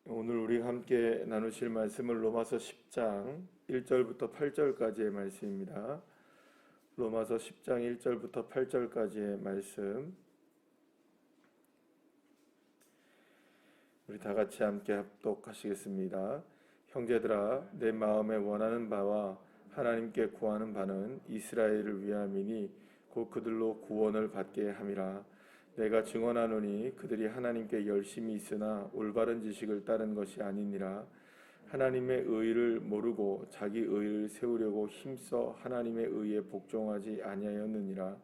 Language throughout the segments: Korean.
오늘 우리가 함께 나누실 말씀은 로마서 10장 1절부터 8절까지의 말씀입니다. 로마서 10장 1절부터 8절까지의 말씀, 우리 다 같이 함께 합독하시겠습니다. 형제들아, 내 마음에 원하는 바와 하나님께 구하는 바는 이스라엘을 위함이니 곧 그들로 구원을 받게 함이라. 내가 증언하노니 그들이 하나님께 열심히 있으나 올바른 지식을 따른 것이 아니니라. 하나님의 의를 모르고 자기 의를 세우려고 힘써 하나님의 의에 복종하지 아니하였느니라.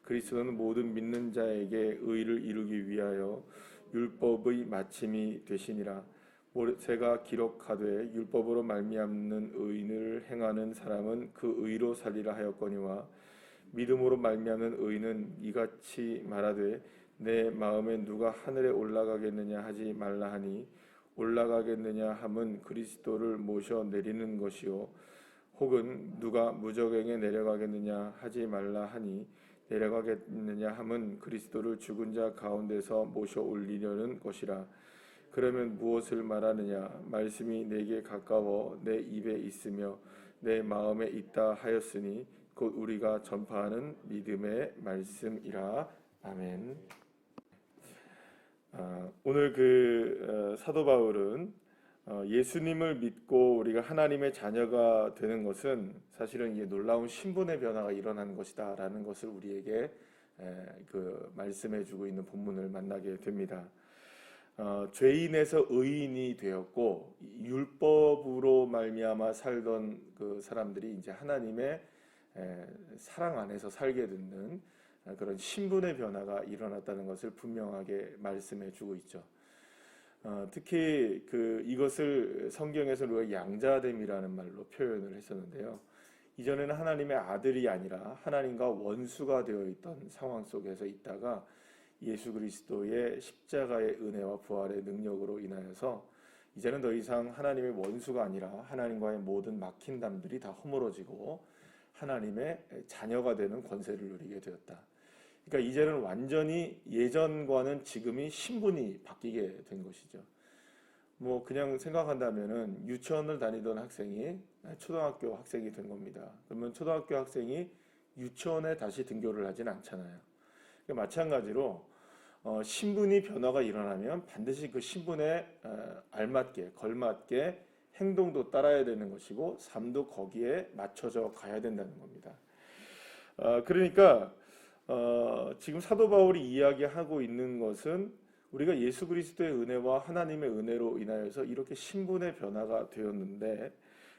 그리스도는 모든 믿는 자에게 의를 이루기 위하여 율법의 마침이 되시니라. 모세가 기록하되 율법으로 말미암는 의를 행하는 사람은 그 의로 살리라 하였거니와 믿음으로 말미암는 의는 이같이 말하되 내 마음에 누가 하늘에 올라가겠느냐 하지 말라 하니 올라가겠느냐 함은 그리스도를 모셔 내리는 것이요 혹은 누가 무저갱에 내려가겠느냐 하지 말라 하니 내려가겠느냐 함은 그리스도를 죽은 자 가운데서 모셔 올리려는 것이라. 그러면 무엇을 말하느냐? 말씀이 내게 가까워 내 입에 있으며 내 마음에 있다 하였으니 곧 우리가 전파하는 믿음의 말씀이라. 아멘. 오늘 사도 바울은 예수님을 믿고 우리가 하나님의 자녀가 되는 것은 사실은 이게 놀라운 신분의 변화가 일어나는 것이다라는 것을 우리에게 말씀해주고 있는 본문을 만나게 됩니다. 죄인에서 의인이 되었고 율법으로 말미암아 살던 그 사람들이 이제 하나님의 사랑 안에서 살게 되는 그런 신분의 변화가 일어났다는 것을 분명하게 말씀해주고 있죠. 특히 이것을 성경에서 우리가 양자됨이라는 말로 표현을 했었는데요. 이전에는 하나님의 아들이 아니라 하나님과 원수가 되어 있던 상황 속에서 있다가 예수 그리스도의 십자가의 은혜와 부활의 능력으로 인하여서 이제는 더 이상 하나님의 원수가 아니라 하나님과의 모든 막힌 담들이 다 허물어지고 하나님의 자녀가 되는 권세를 누리게 되었다. 그러니까 이제는 완전히 예전과는 지금이 신분이 바뀌게 된 것이죠. 뭐 그냥 생각한다면은 유치원을 다니던 학생이 초등학교 학생이 된 겁니다. 그러면 초등학교 학생이 유치원에 다시 등교를 하진 않잖아요. 그러니까 마찬가지로 신분이 변화가 일어나면 반드시 그 신분에 알맞게 걸맞게 행동도 따라야 되는 것이고 삶도 거기에 맞춰져 가야 된다는 겁니다. 그러니까 지금 사도 바울이 이야기하고 있는 것은 우리가 예수 그리스도의 은혜와 하나님의 은혜로 인하여서 이렇게 신분의 변화가 되었는데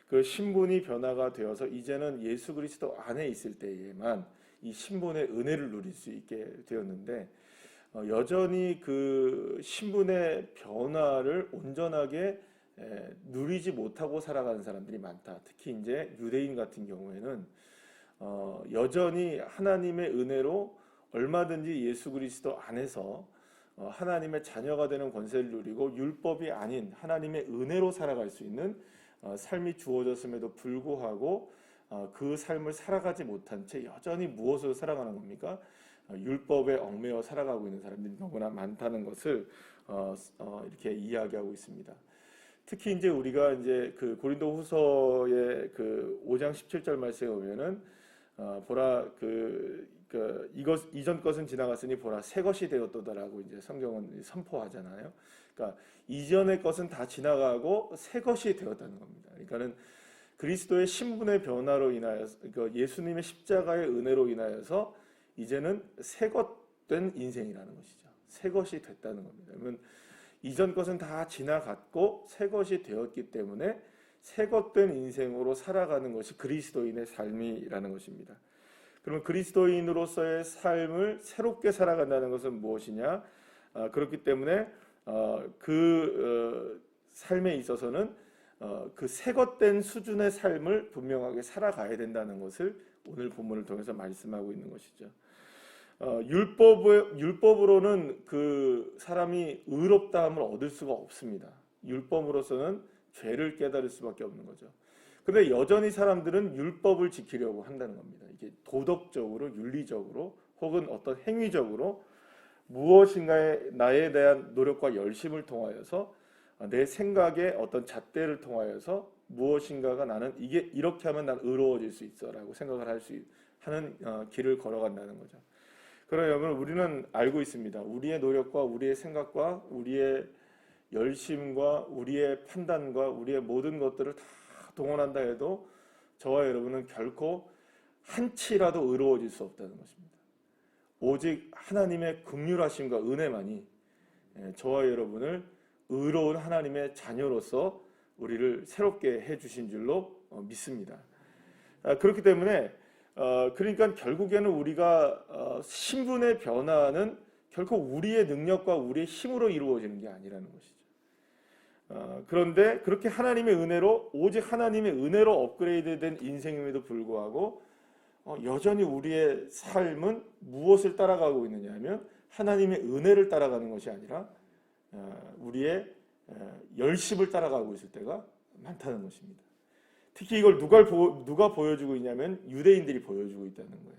그 신분이 변화가 되어서 이제는 예수 그리스도 안에 있을 때에만 이 신분의 은혜를 누릴 수 있게 되었는데 여전히 그 신분의 변화를 온전하게 누리지 못하고 살아가는 사람들이 많다. 특히 이제 유대인 같은 경우에는 여전히 하나님의 은혜로 얼마든지 예수 그리스도 안에서 하나님의 자녀가 되는 권세를 누리고 율법이 아닌 하나님의 은혜로 살아갈 수 있는 삶이 주어졌음에도 불구하고 그 삶을 살아가지 못한 채 여전히 무엇으로 살아가는 겁니까? 율법에 얽매여 살아가고 있는 사람들이 너무나 많다는 것을 이렇게 이야기하고 있습니다. 특히 이제 우리가 이제 그 고린도후서의 그 5장 17절 말씀에 보면은 보라 이것 이전 것은 지나갔으니 보라 새 것이 되었도다라고 이제 성경은 선포하잖아요. 그러니까 이전의 것은 다 지나가고 새 것이 되었다는 겁니다. 그러니까는 그리스도의 신분의 변화로 인하여서 그러니까 예수님의 십자가의 은혜로 인하여서 이제는 새 것 된 인생이라는 것이죠. 새 것이 됐다는 겁니다. 그러면 이전 것은 다 지나갔고 새 것이 되었기 때문에 새 것 된 인생으로 살아가는 것이 그리스도인의 삶이라는 것입니다. 그러면 그리스도인으로서의 삶을 새롭게 살아간다는 것은 무엇이냐? 그렇기 때문에 삶에 있어서는 그 새 것 된 수준의 삶을 분명하게 살아가야 된다는 것을 오늘 본문을 통해서 말씀하고 있는 것이죠. 율법으로는 그 사람이 의롭다함을 얻을 수가 없습니다. 율법으로서는 죄를 깨달을 수밖에 없는 거죠. 그런데 여전히 사람들은 율법을 지키려고 한다는 겁니다. 이게 도덕적으로, 윤리적으로 혹은 어떤 행위적으로 무엇인가에 나에 대한 노력과 열심을 통하여서 내 생각의 어떤 잣대를 통하여서 무엇인가가 나는 이게 이렇게 하면 난 의로워질 수 있어라고 생각을 할 수 하는 길을 걸어간다는 거죠. 그러면 우리는 알고 있습니다. 우리의 노력과 우리의 생각과 우리의 열심과 우리의 판단과 우리의 모든 것들을 다 동원한다 해도 저와 여러분은 결코 한치라도 의로워질 수 없다는 것입니다. 오직 하나님의 긍휼하심과 은혜만이 저와 여러분을 의로운 하나님의 자녀로서 우리를 새롭게 해주신 줄로 믿습니다. 그렇기 때문에 그러니까 결국에는 우리가 신분의 변화는 결코 우리의 능력과 우리의 힘으로 이루어지는 게 아니라는 것이죠. 그런데 그렇게 하나님의 은혜로 오직 하나님의 은혜로 업그레이드된 인생임에도 불구하고 여전히 우리의 삶은 무엇을 따라가고 있느냐 하면 하나님의 은혜를 따라가는 것이 아니라 우리의 열심을 따라가고 있을 때가 많다는 것입니다. 특히 이걸 누가 보여주고 있냐면 유대인들이 보여주고 있다는 거예요.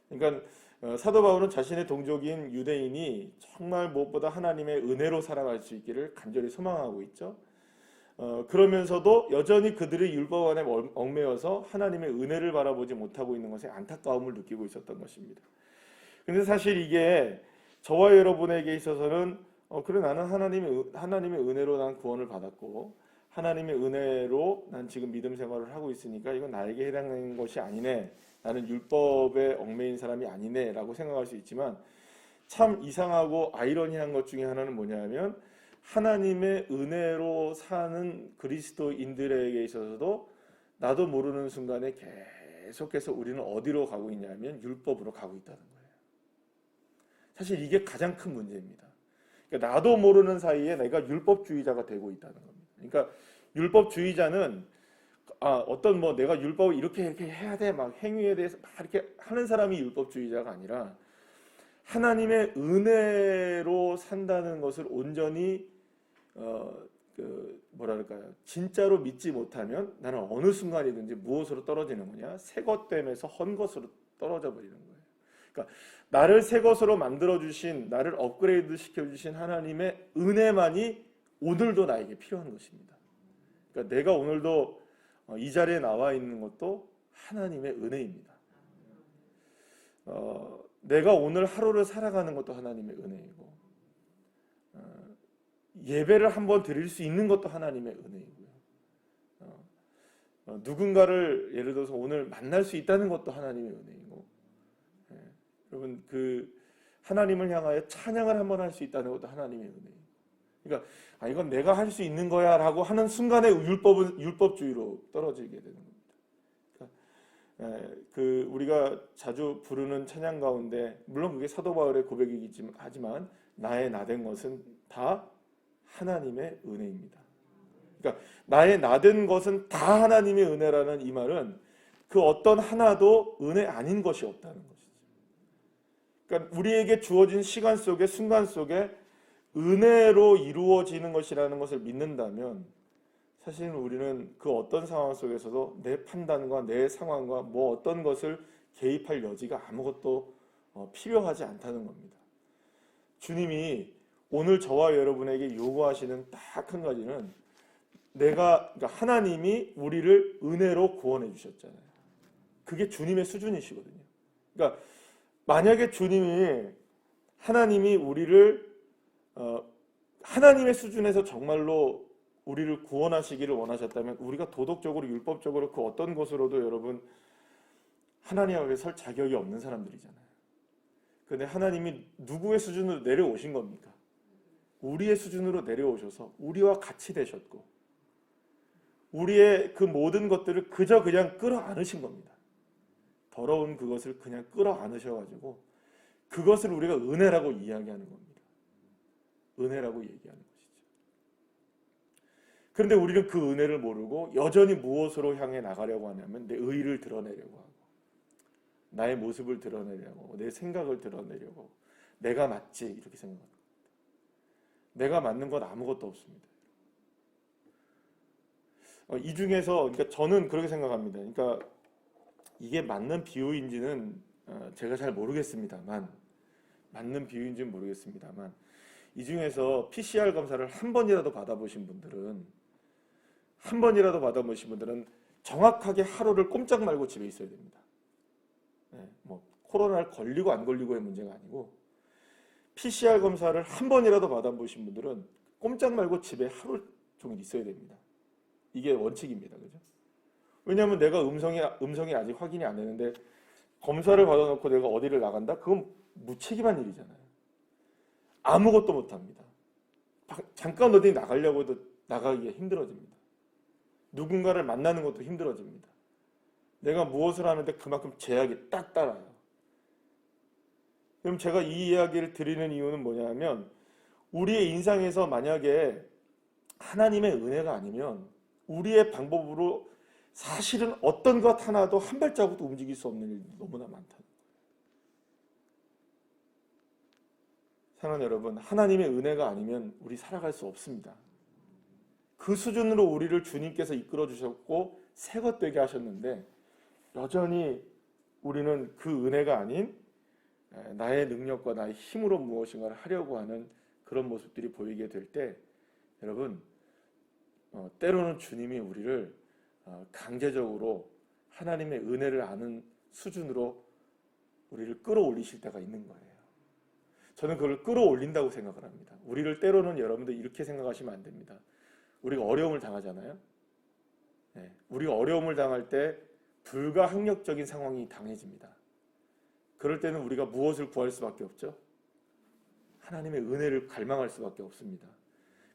그러니까 사도 바울은 자신의 동족인 유대인이 정말 무엇보다 하나님의 은혜로 살아갈 수 있기를 간절히 소망하고 있죠. 그러면서도 여전히 그들의 율법 안에 얽매여서 하나님의 은혜를 바라보지 못하고 있는 것에 안타까움을 느끼고 있었던 것입니다. 근데 사실 이게 저와 여러분에게 있어서는 그래 나는 하나님의 은혜로 난 구원을 받았고 하나님의 은혜로 난 지금 믿음 생활을 하고 있으니까 이건 나에게 해당하는 것이 아니네. 나는 율법에 얽매인 사람이 아니네 라고 생각할 수 있지만 참 이상하고 아이러니한 것 중에 하나는 뭐냐면 하나님의 은혜로 사는 그리스도인들에게 있어서도 나도 모르는 순간에 계속해서 우리는 어디로 가고 있냐면 율법으로 가고 있다는 거예요. 사실 이게 가장 큰 문제입니다. 그러니까 나도 모르는 사이에 내가 율법주의자가 되고 있다는 겁니다. 그러니까 율법주의자는 어떤 내가 율법을 이렇게 해야 돼 막 행위에 대해서 막 이렇게 하는 사람이 율법주의자가 아니라 하나님의 은혜로 산다는 것을 온전히 뭐랄까요 진짜로 믿지 못하면 나는 어느 순간이든지 무엇으로 떨어지는 거냐 새 것됨에서 헌 것으로 떨어져 버리는 거예요. 그러니까 나를 새 것으로 만들어 주신 나를 업그레이드 시켜 주신 하나님의 은혜만이 오늘도 나에게 필요한 것입니다. 그러니까 내가 오늘도 이 자리에 나와 있는 것도 하나님의 은혜입니다. 내가 오늘 하루를 살아가는 것도 하나님의 은혜이고 예배를 한번 드릴 수 있는 것도 하나님의 은혜이고요. 누군가를 예를 들어서 오늘 만날 수 있다는 것도 하나님의 은혜이고 여러분 그 하나님을 향하여 찬양을 한번 할 수 있다는 것도 하나님의 은혜이고 그러니까 이건 내가 할 수 있는 거야 라고 하는 순간에 율법은 율법주의로 떨어지게 되는 겁니다. 그러니까 우리가 자주 부르는 찬양 가운데 물론 그게 사도 바울의 고백이긴 하지만 나의 나된 것은 다 하나님의 은혜입니다. 그러니까 나의 나된 것은 다 하나님의 은혜라는 이 말은 그 어떤 하나도 은혜 아닌 것이 없다는 것이죠. 그러니까 우리에게 주어진 시간 속에 순간 속에 은혜로 이루어지는 것이라는 것을 믿는다면 사실은 우리는 그 어떤 상황 속에서도 내 판단과 내 상황과 어떤 것을 개입할 여지가 아무것도 필요하지 않다는 겁니다. 주님이 오늘 저와 여러분에게 요구하시는 딱 한 가지는 그러니까 하나님이 우리를 은혜로 구원해 주셨잖아요. 그게 주님의 수준이시거든요. 그러니까 만약에 하나님이 우리를 하나님의 수준에서 정말로 우리를 구원하시기를 원하셨다면 우리가 도덕적으로 율법적으로 그 어떤 것으로도 여러분 하나님 앞에 설 자격이 없는 사람들이잖아요. 그런데 하나님이 누구의 수준으로 내려오신 겁니까? 우리의 수준으로 내려오셔서 우리와 같이 되셨고 우리의 그 모든 것들을 그냥 끌어안으신 겁니다. 더러운 그것을 그냥 끌어안으셔가지고 그것을 우리가 은혜라고 이야기하는 겁니다. 은혜라고 얘기하는 것이죠. 그런데 우리는 그 은혜를 모르고 여전히 무엇으로 향해 나가려고 하냐면 내 의의를 드러내려고 하고 나의 모습을 드러내려고 하고 내 생각을 드러내려고 하고 내가 맞지 이렇게 생각합니다. 내가 맞는 건 아무것도 없습니다. 이 중에서 그러니까 저는 그렇게 생각합니다. 그러니까 이게 맞는 비유인지는 제가 잘 모르겠습니다만 이 중에서 PCR 검사를 한 번이라도 받아보신 분들은 정확하게 하루를 꼼짝 말고 집에 있어야 됩니다. 네, 뭐 코로나를 걸리고 안 걸리고의 문제가 아니고 PCR 검사를 한 번이라도 받아보신 분들은 꼼짝 말고 집에 하루 종일 있어야 됩니다. 이게 원칙입니다. 그죠? 왜냐하면 내가 음성이 아직 확인이 안 되는데 검사를 받아놓고 내가 어디를 나간다? 그건 무책임한 일이잖아요. 아무것도 못합니다. 잠깐 어디 나가려고 해도 나가기가 힘들어집니다. 누군가를 만나는 것도 힘들어집니다. 내가 무엇을 하는데 그만큼 제약이 딱 따라요. 그럼 제가 이 이야기를 드리는 이유는 뭐냐면 우리의 인상에서 만약에 하나님의 은혜가 아니면 우리의 방법으로 사실은 어떤 것 하나도 한 발자국도 움직일 수 없는 일이 너무나 많다. 사랑하는 여러분, 하나님의 은혜가 아니면 우리 살아갈 수 없습니다. 그 수준으로 우리를 주님께서 이끌어 주셨고 새것 되게 하셨는데 여전히 우리는 그 은혜가 아닌 나의 능력과 나의 힘으로 무엇인가를 하려고 하는 그런 모습들이 보이게 될 때 여러분 때로는 주님이 우리를 강제적으로 하나님의 은혜를 아는 수준으로 우리를 끌어올리실 때가 있는 거예요. 저는 그걸 끌어올린다고 생각을 합니다. 우리를 때로는 여러분들 이렇게 생각하시면 안 됩니다. 우리가 어려움을 당하잖아요. 네, 우리가 어려움을 당할 때 불가항력적인 상황이 당해집니다. 그럴 때는 우리가 무엇을 구할 수밖에 없죠? 하나님의 은혜를 갈망할 수밖에 없습니다.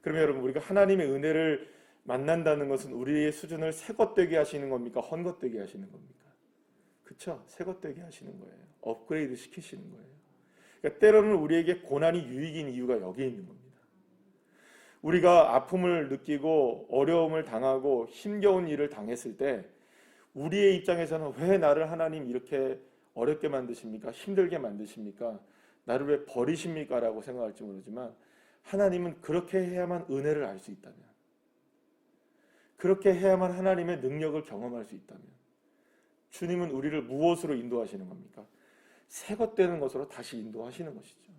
그러면 여러분 우리가 하나님의 은혜를 만난다는 것은 우리의 수준을 새것되게 하시는 겁니까? 헛것되게 하시는 겁니까? 그렇죠? 새것되게 하시는 거예요. 업그레이드 시키시는 거예요. 그러니까 때로는 우리에게 고난이 유익인 이유가 여기에 있는 겁니다. 우리가 아픔을 느끼고 어려움을 당하고 힘겨운 일을 당했을 때 우리의 입장에서는 왜 나를 하나님 이렇게 어렵게 만드십니까? 힘들게 만드십니까? 나를 왜 버리십니까? 라고 생각할지 모르지만 하나님은 그렇게 해야만 은혜를 알 수 있다면, 그렇게 해야만 하나님의 능력을 경험할 수 있다면 주님은 우리를 무엇으로 인도하시는 겁니까? 새것 되는 것으로 다시 인도하시는 것이죠.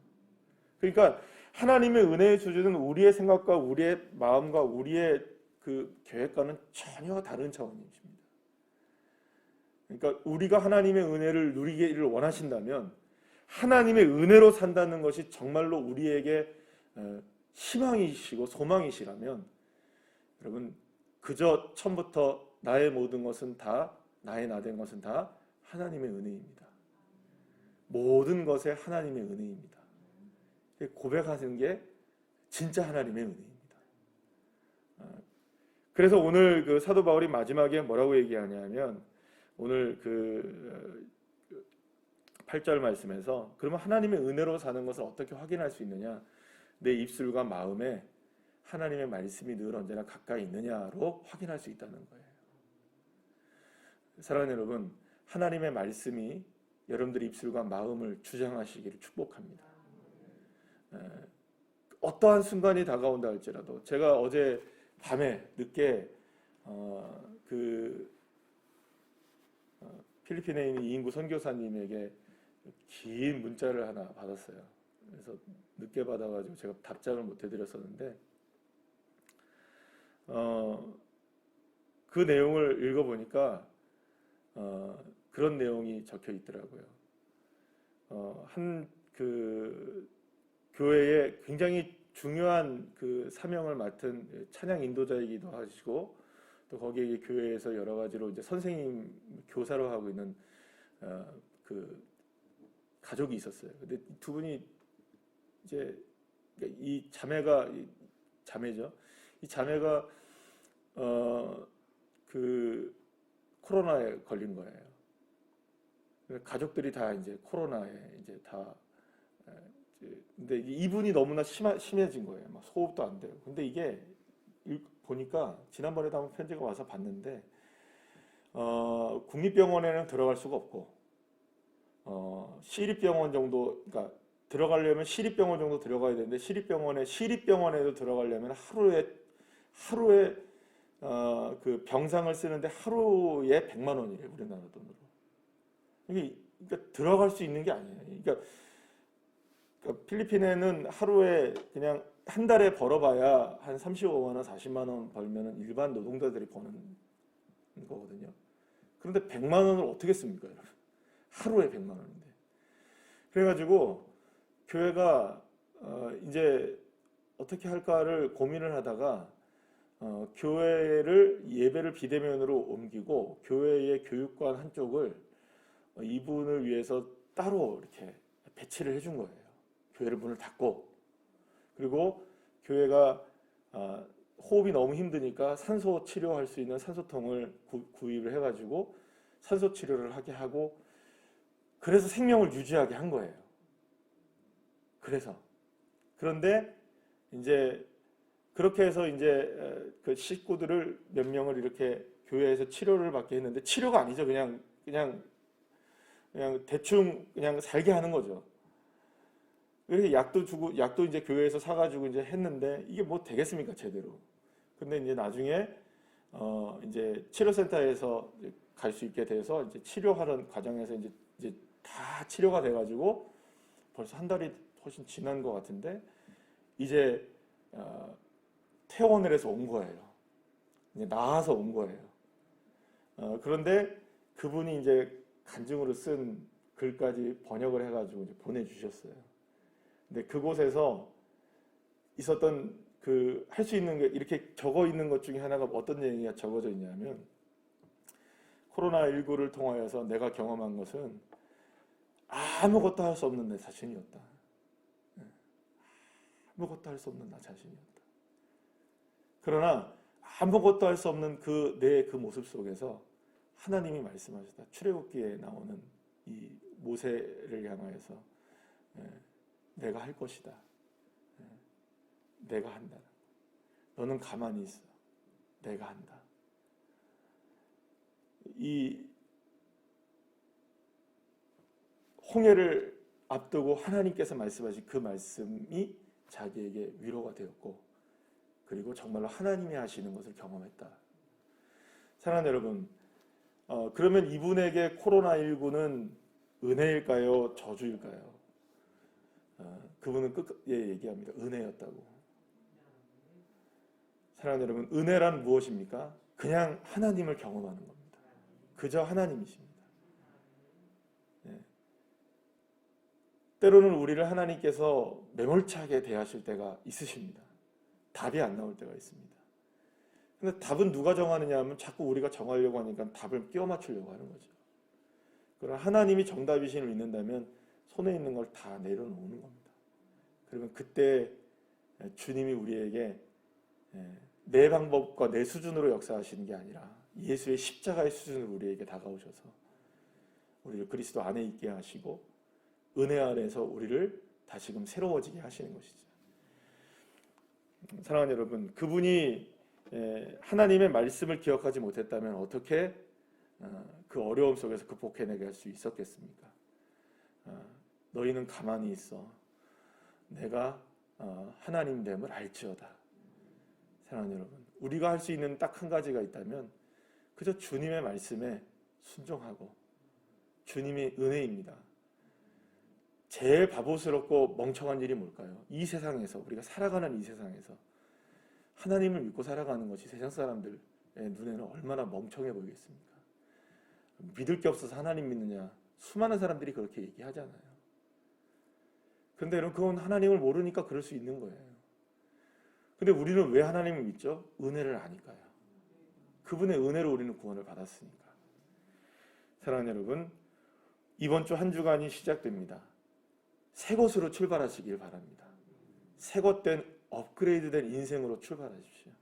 그러니까 하나님의 은혜의 수준은 우리의 생각과 우리의 마음과 우리의 그 계획과는 전혀 다른 차원이십니다. 그러니까 우리가 하나님의 은혜를 누리기를 원하신다면 하나님의 은혜로 산다는 것이 정말로 우리에게 희망이시고 소망이시라면 여러분 그저 처음부터 나의 모든 것은 다 나의 나 된 것은 다 하나님의 은혜입니다. 모든 것에 하나님의 은혜입니다. 고백하는 게 진짜 하나님의 은혜입니다. 그래서 오늘 그 사도 바울이 마지막에 뭐라고 얘기하냐면 오늘 그 8절 말씀에서 그러면 하나님의 은혜로 사는 것을 어떻게 확인할 수 있느냐? 내 입술과 마음에 하나님의 말씀이 늘 언제나 가까이 있느냐로 확인할 수 있다는 거예요. 사랑하는 여러분, 하나님의 말씀이 여러분들의 입술과 마음을 주장하시기를 축복합니다. 어떠한 순간이 다가온다 할지라도 제가 어제 밤에 늦게 필리핀에 있는 이인구 선교사님에게 긴 문자를 하나 받았어요. 그래서 늦게 받아가지고 제가 답장을 못 해드렸었는데 그 내용을 읽어보니까 그런 내용이 적혀 있더라고요. 한 그 교회에 굉장히 중요한 그 사명을 맡은 찬양 인도자이기도 하시고 또 거기에 교회에서 여러 가지로 이제 선생님 교사로 하고 있는 그 가족이 있었어요. 근데 두 분이 이제 이 자매죠. 이 자매가 그 코로나에 걸린 거예요. 가족들이 다 이제 코로나에 이제 다 근데 이분이 너무나 심해진 거예요. 막 호흡도 안 되고. 근데 이게 보니까 지난번에도 한번 편지가 와서 봤는데 국립병원에는 들어갈 수가 없고 시립병원 정도 그러니까 들어가려면 시립병원 정도 들어가야 되는데 시립병원에도 들어가려면 하루에 그 병상을 쓰는데 하루에 100만 원이래요. 우리나라 돈으로. 그러니까 들어갈 수 있는 게 아니에요. 그러니까 그러니까 필리핀에는 하루에 그냥 한 달에 벌어봐야 한 35만 원, 40만 원 벌면은 일반 노동자들이 버는 거거든요. 그런데 100만 원을 어떻게 씁니까, 여러분? 하루에 100만 원인데. 그래가지고 교회가 이제 어떻게 할까를 고민을 하다가 교회를 예배를 비대면으로 옮기고 교회의 교육관 한쪽을 이분을 위해서 따로 이렇게 배치를 해준 거예요. 교회를 문을 닫고, 그리고 교회가 호흡이 너무 힘드니까 산소 치료할 수 있는 산소통을 구입을 해가지고 산소 치료를 하게 하고, 그래서 생명을 유지하게 한 거예요. 그런데 이제 그렇게 해서 이제 그 식구들을 몇 명을 이렇게 교회에서 치료를 받게 했는데, 치료가 아니죠. 그냥 대충 그냥 살게 하는 거죠. 그래서 약도 주고, 약도 이제 교회에서 사가지고 이제 했는데 이게 뭐 되겠습니까, 제대로. 근데 이제 나중에 이제 치료센터에서 갈 수 있게 돼서 이제 치료하는 과정에서 이제 다 치료가 돼가지고 벌써 한 달이 훨씬 지난 것 같은데, 이제 퇴원을 해서 온 거예요. 이제 나아서 온 거예요. 그런데 그분이 이제 간증으로 쓴 글까지 번역을 해가지고 이제 보내주셨어요. 근데 그곳에서 있었던 그 할 수 있는 게 이렇게 적어 있는 것 중에 하나가 어떤 얘기가 적어져 있냐면, 코로나19를 통하여서 내가 경험한 것은 아무것도 할 수 없는 내 자신이었다. 아무것도 할 수 없는 나 자신이었다. 그러나 아무것도 할 수 없는 내 모습 속에서 하나님이 말씀하셨다. 출애굽기에 나오는 이 모세를 향하여서 내가 할 것이다. 내가 한다. 너는 가만히 있어. 내가 한다. 이 홍해를 앞두고 하나님께서 말씀하신 그 말씀이 자기에게 위로가 되었고, 그리고 정말로 하나님이 하시는 것을 경험했다. 사랑하는 여러분, 그러면 이분에게 코로나19는 은혜일까요? 저주일까요? 그분은 끝에 얘기합니다. 은혜였다고. 사랑하는 여러분, 은혜란 무엇입니까? 그냥 하나님을 경험하는 겁니다. 그저 하나님이십니다. 네. 때로는 우리를 하나님께서 매몰차게 대하실 때가 있으십니다. 답이 안 나올 때가 있습니다. 근데 답은 누가 정하느냐 하면 자꾸 우리가 정하려고 하니까 답을 끼워 맞추려고 하는 거죠. 그러나 하나님이 정답이심을 믿는다면 손에 있는 걸 다 내려놓는 겁니다. 그러면 그때 주님이 우리에게 내 방법과 내 수준으로 역사하시는 게 아니라 예수의 십자가의 수준으로 우리에게 다가오셔서 우리를 그리스도 안에 있게 하시고 은혜 안에서 우리를 다시금 새로워지게 하시는 것이죠. 사랑하는 여러분, 그분이 하나님의 말씀을 기억하지 못했다면 어떻게 그 어려움 속에서 극복해내게 할 수 있었겠습니까? 너희는 가만히 있어. 내가 하나님됨을 알지어다. 사랑하는 여러분, 우리가 할 수 있는 딱 한 가지가 있다면 그저 주님의 말씀에 순종하고, 주님의 은혜입니다. 제일 바보스럽고 멍청한 일이 뭘까요? 이 세상에서, 우리가 살아가는 이 세상에서 하나님을 믿고 살아가는 것이 세상 사람들의 눈에는 얼마나 멍청해 보이겠습니까? 믿을 게 없어서 하나님 믿느냐? 수많은 사람들이 그렇게 얘기하잖아요. 그런데 여러분, 그건 하나님을 모르니까 그럴 수 있는 거예요. 근데 우리는 왜 하나님을 믿죠? 은혜를 아니까요. 그분의 은혜로 우리는 구원을 받았으니까. 사랑하는 여러분, 이번 주 한 주간이 시작됩니다. 새 것으로 출발하시길 바랍니다. 새 것된 업그레이드된 인생으로 출발하십시오.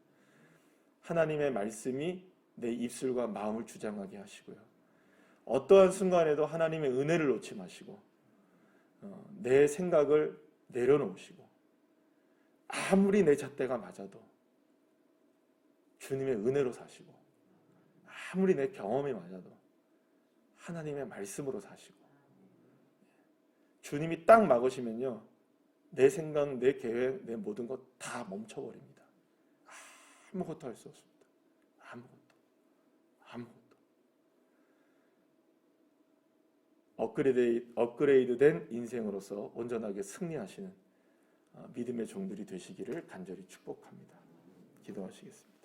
하나님의 말씀이 내 입술과 마음을 주장하게 하시고요. 어떠한 순간에도 하나님의 은혜를 놓지 마시고 내 생각을 내려놓으시고, 아무리 내 잣대가 맞아도 주님의 은혜로 사시고, 아무리 내 경험이 맞아도 하나님의 말씀으로 사시고, 주님이 딱 막으시면요, 내 생각, 내 계획, 내 모든 것 다 멈춰버립니다. 아무것도 할 수 없습니다. 아무것도. 업그레이드된 인생으로서 온전하게 승리하시는 믿음의 종들이 되시기를 간절히 축복합니다. 기도하시겠습니다.